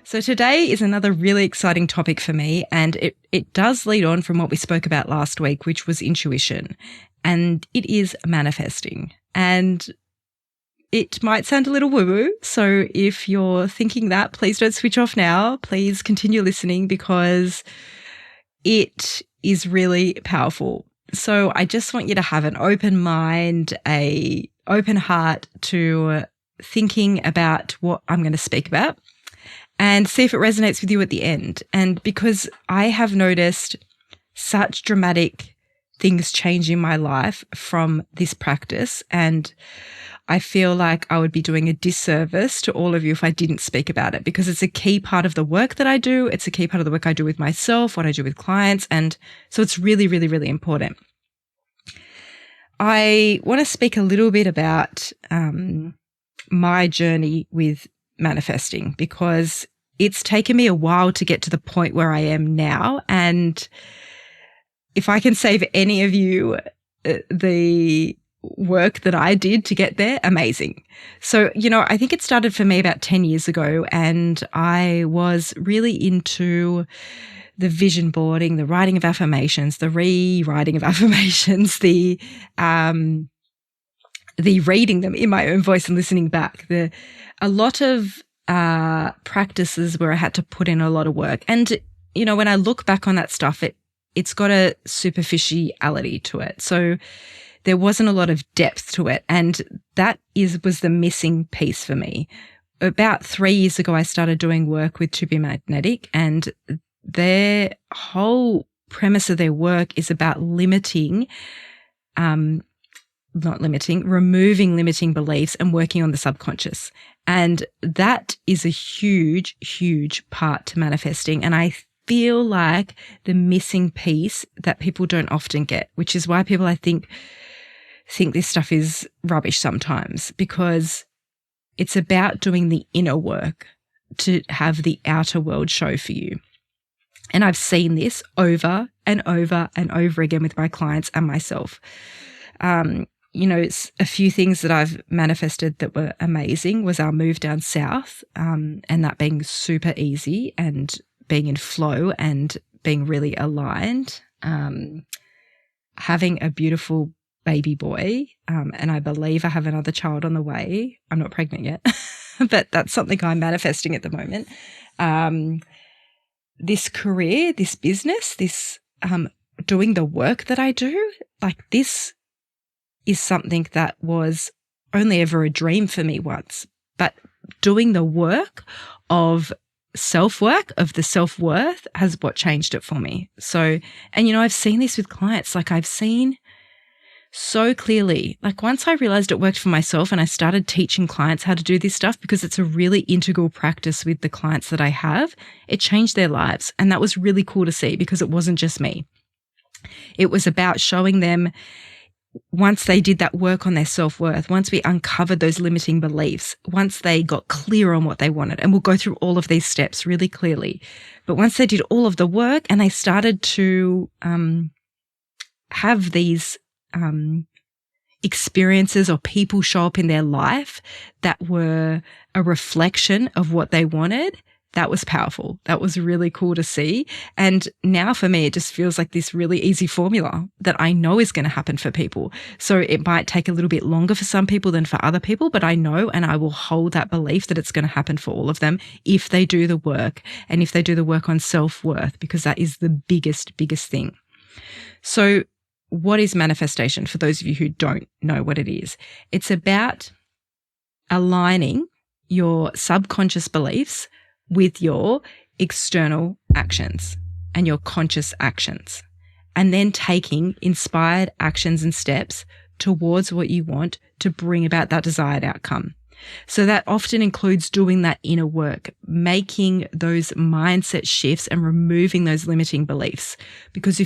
So today is another really exciting topic for me, and it does lead on from what we spoke about last week, which was intuition, and it is manifesting. And it might sound a little woo-woo, so if you're thinking that, please don't switch off now. Please continue listening because it is really powerful. So I just want you to have an open mind, a open heart to thinking about what I'm going to speak about and see if it resonates with you at the end. And because I have noticed such dramatic things change in my life from this practice, and I feel like I would be doing a disservice to all of you if I didn't speak about it, because it's a key part of the work that I do. It's a key part of the work I do with myself, what I do with clients. And so it's really, really, really important. I want to speak a little bit about my journey with manifesting, because it's taken me a while to get to the point where I am now. And if I can save any of you the work that I did to get there, amazing. So, I think it started for me about 10 years ago, and I was really into the vision boarding, the writing of affirmations, the rewriting of affirmations, the reading them in my own voice and listening back. A lot of practices where I had to put in a lot of work. And, when I look back on that stuff, it's got a superficiality to it. So there wasn't a lot of depth to it. And that was the missing piece for me. About 3 years ago, I started doing work with To Be Magnetic, and their whole premise of their work is about removing limiting beliefs and working on the subconscious. And that is a huge, huge part to manifesting. And I feel like the missing piece that people don't often get, which is why people, I think this stuff is rubbish sometimes, because it's about doing the inner work to have the outer world show for you. And I've seen this over and over and over again with my clients and myself. It's a few things that I've manifested that were amazing was our move down south, and that being super easy and being in flow and being really aligned, having a beautiful baby boy, and I believe I have another child on the way. I'm not pregnant yet, but that's something I'm manifesting at the moment. This career, this business, this doing the work that I do, like this is something that was only ever a dream for me once. But doing the work of self-work, of the self-worth, has what changed it for me. So, and I've seen this with clients. Like I've seen so clearly, like once I realized it worked for myself and I started teaching clients how to do this stuff, because it's a really integral practice with the clients that I have, it changed their lives. And that was really cool to see, because it wasn't just me. It was about showing them, once they did that work on their self-worth, once we uncovered those limiting beliefs, once they got clear on what they wanted, and we'll go through all of these steps really clearly. But once they did all of the work and they started to have these experiences or people show up in their life that were a reflection of what they wanted, that was powerful. That was really cool to see. And now for me, it just feels like this really easy formula that I know is going to happen for people. So it might take a little bit longer for some people than for other people, but I know, and I will hold that belief that it's going to happen for all of them if they do the work, and if they do the work on self-worth, because that is the biggest thing. So what is manifestation, for those of you who don't know what it is? It's about aligning your subconscious beliefs with your external actions and your conscious actions, and then taking inspired actions and steps towards what you want to bring about that desired outcome. So that often includes doing that inner work, making those mindset shifts and removing those limiting beliefs. Because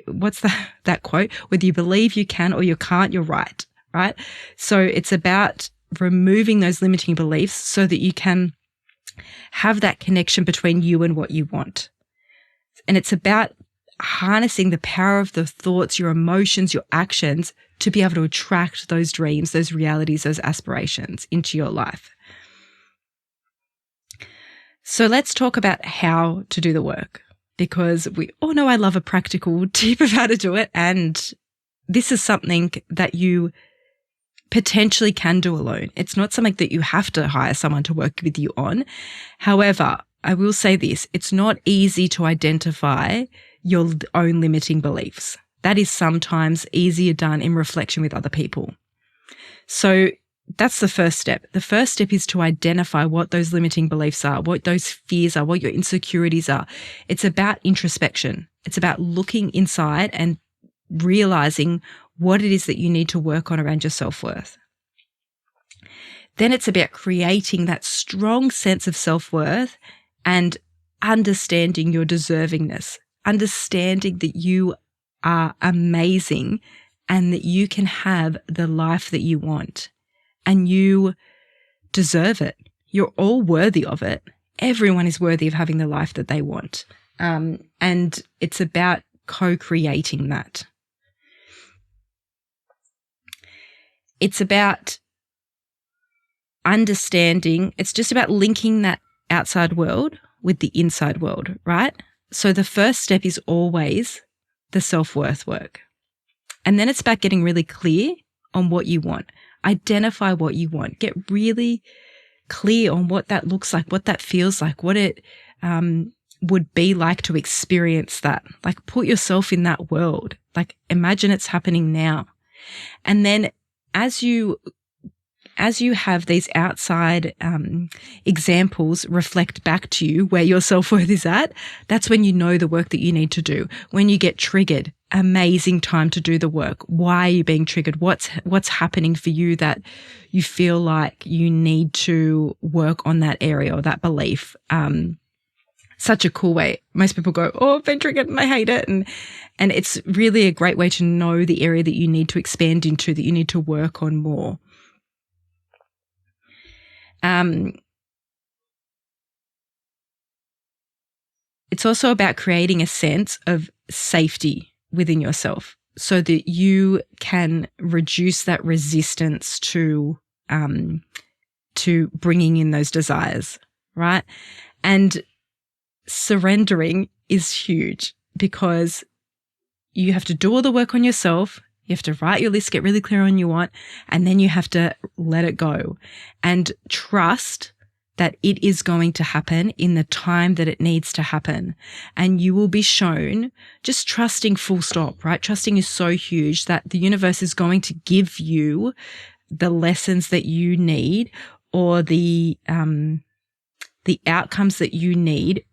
what's that quote? Whether you believe you can or you can't, you're right? So it's about removing those limiting beliefs so that you can have that connection between you and what you want. And it's about harnessing the power of the thoughts, your emotions, your actions to be able to attract those dreams, those realities, those aspirations into your life. So let's talk about how to do the work, because we all know I love a practical tip of how to do it. And this is something that you potentially can do alone. It's not something that you have to hire someone to work with you on. However, I will say this, it's not easy to identify your own limiting beliefs. That is sometimes easier done in reflection with other people. So that's the first step. The first step is to identify what those limiting beliefs are, what those fears are, what your insecurities are. It's about introspection. It's about looking inside and realizing what it is that you need to work on around your self-worth. Then it's about creating that strong sense of self-worth and understanding your deservingness, understanding that you are amazing and that you can have the life that you want and you deserve it. You're all worthy of it. Everyone is worthy of having the life that they want. And it's about co-creating that. It's about understanding, it's just about linking that outside world with the inside world, right? So the first step is always the self-worth work. And then it's about getting really clear on what you want. Identify what you want. Get really clear on what that looks like, what that feels like, what it would be like to experience that. Like put yourself in that world. Like imagine it's happening now. And then as you have these outside examples reflect back to you where your self-worth is at, that's when you know the work that you need to do. When you get triggered, amazing time to do the work. Why are you being triggered? What's happening for you that you feel like you need to work on that area or that belief? Such a cool way. Most people go, oh, I've been triggered and I hate it. And it's really a great way to know the area that you need to expand into, that you need to work on more. It's also about creating a sense of safety within yourself so that you can reduce that resistance to bringing in those desires, right? And surrendering is huge because you have to do all the work on yourself. You have to write your list, get really clear on what you want, and then you have to let it go and trust that it is going to happen in the time that it needs to happen. And you will be shown, just trusting full stop, right? Trusting is so huge that the universe is going to give you the lessons that you need or the outcomes that you need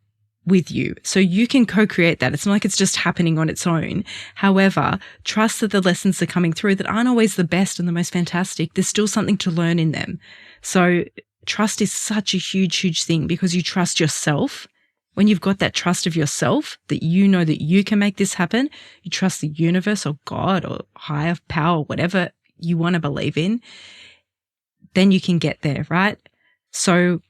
with you. So you can co-create that. It's not like it's just happening on its own. However, trust that the lessons that are coming through that aren't always the best and the most fantastic, there's still something to learn in them. So trust is such a huge, huge thing because you trust yourself. When you've got that trust of yourself, that you know that you can make this happen, you trust the universe or God or higher power, whatever you want to believe in, then you can get there, right? So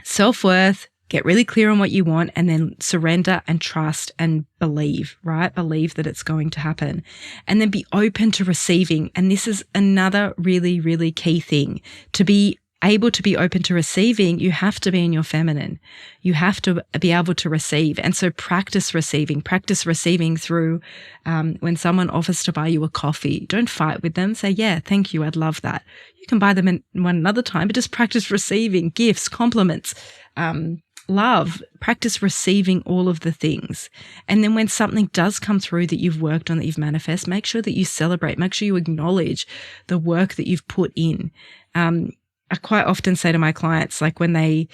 self-worth, get really clear on what you want and then surrender and trust and believe, right? Believe that it's going to happen and then be open to receiving. And this is another really, really key thing. To be able to be open to receiving, you have to be in your feminine. You have to be able to receive. And so practice receiving through when someone offers to buy you a coffee, don't fight with them. Say, yeah, thank you. I'd love that. You can buy them in one another time, but just practice receiving gifts, compliments, love, practice receiving all of the things. And then when something does come through that you've worked on, that you've manifest, make sure that you celebrate, make sure you acknowledge the work that you've put in. I quite often say to my clients, like when they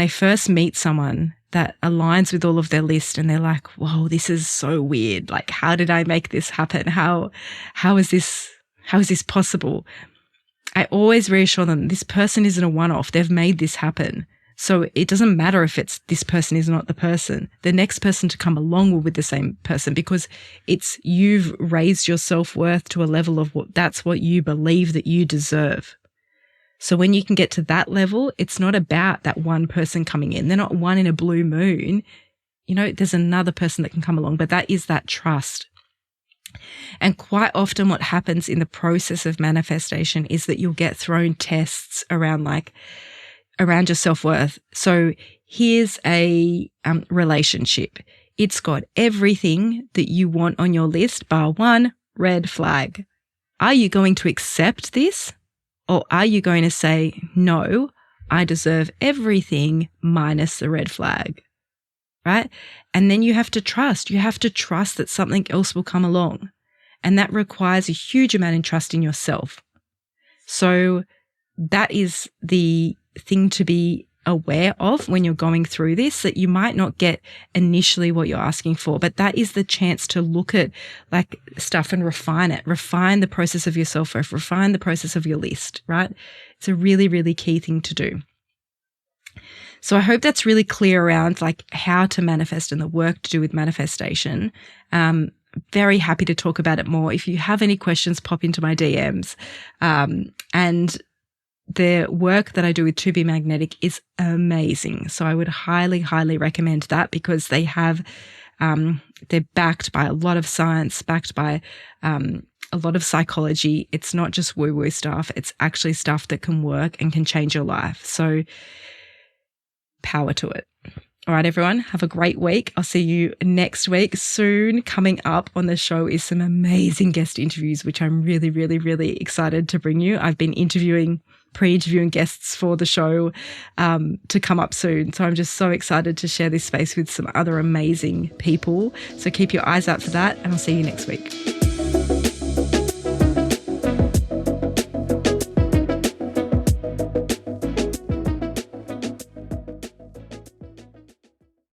first meet someone that aligns with all of their list and they're like, whoa, this is so weird. Like, how did I make this happen? How is this possible? I always reassure them, this person isn't a one-off. They've made this happen. So it doesn't matter if it's this person is not the person. The next person to come along will be the same person because you've raised your self-worth to a level of that's what you believe that you deserve. So when you can get to that level, it's not about that one person coming in. They're not one in a blue moon. You know, there's another person that can come along, but that is that trust. And quite often what happens in the process of manifestation is that you'll get thrown tests around your self-worth. So Here's a relationship. It's got everything that you want on your list, bar one red flag. Are you going to accept this? Or are you going to say, no, I deserve everything minus the red flag, right? And then you have to trust. You have to trust that something else will come along. And that requires a huge amount of trust in yourself. So that is the thing to be aware of when you're going through this, that you might not get initially what you're asking for, but that is the chance to look at like stuff and refine it, refine the process of your self-worth, refine the process of your list, right? It's a really, really key thing to do. So I hope that's really clear around like how to manifest and the work to do with manifestation. Very happy to talk about it more. If you have any questions, pop into my DMs. And the work that I do with To Be Magnetic is amazing. So I would highly, highly recommend that, because they have, they're backed by a lot of science, backed by a lot of psychology. It's not just woo-woo stuff. It's actually stuff that can work and can change your life. So power to it. All right, everyone, have a great week. I'll see you next week. Soon coming up on the show is some amazing guest interviews, which I'm really, really, really excited to bring you. I've been pre-interviewing guests for the show to come up soon. So I'm just so excited to share this space with some other amazing people. So keep your eyes out for that, and I'll see you next week.